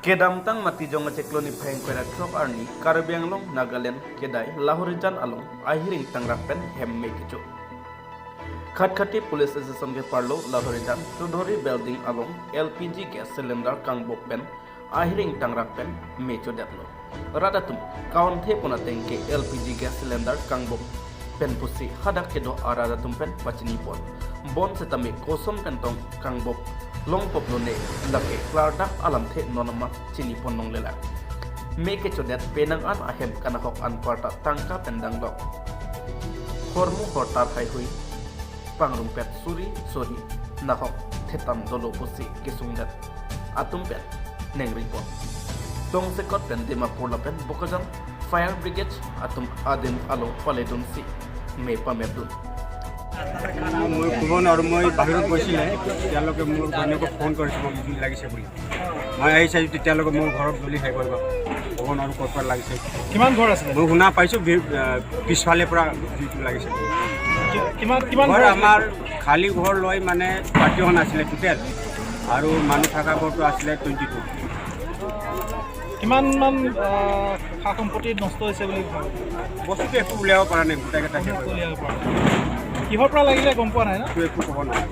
Kedamtang matijong cekloni pheng koira krok arni Karbi Anglong Nagaland kedai Lahorijan along ahiring tangrapen hemme kicu. Khatkati police station ke parlo Lahorijan Tudhori building along LPG gas cylinder kang bokpen ahiring tangrapen mecho detlo. Radatum kaun the puna tengke LPG gas cylinder kang bok pen pusi hadak kedo aradatum pen pachini pon. Bon setami kosom pentong kang bok long pop lone lake klarda alam the nonama chini ponong lela make chodet penang an ahem kana hok an parta tangka pendang lok hormu hortar hai hui pangrum pet suri sori na hok thetam dolo pusi kisungdat atum pet nengri pon tong sekot pen dema purla pen bokajan fire brigade atum adem alo paledun si me pamedun মই কোন আৰু মই বাহিৰত গৈছিলে তেওঁলোকে মোৰ ঘৈণীয়েকক phone কৰিছে মোক জুই লাগিছে বুলি মই আহি চাইছোঁ তেতিয়ালৈকে মোৰ ঘৰত জ্বলি শেষ হৈ গ'ল ভগৱান আৰু ক'ৰ পৰা লাগিছে কিমান ঘৰ আছে মই শুনা পাইছোঁ পিছফালে পৰা জুইটো লাগিছে কিমান ঘৰ আমাৰ খালী ঘৰ লৈ মানে 30খন আছিলে টোটেল আৰু মানুহ থকা ঘৰটো আছিলে 22 কিমান সা সম্পত্তি নষ্ট হৈছে বুলি বস্তুটো একো উলিয়াব পৰা নাই গোটেইকেইটা শেষ হৈ গ'ল কিহৰ পৰা লাগিলে গম পোৱা নাই না একো ক'ব নোৱাৰে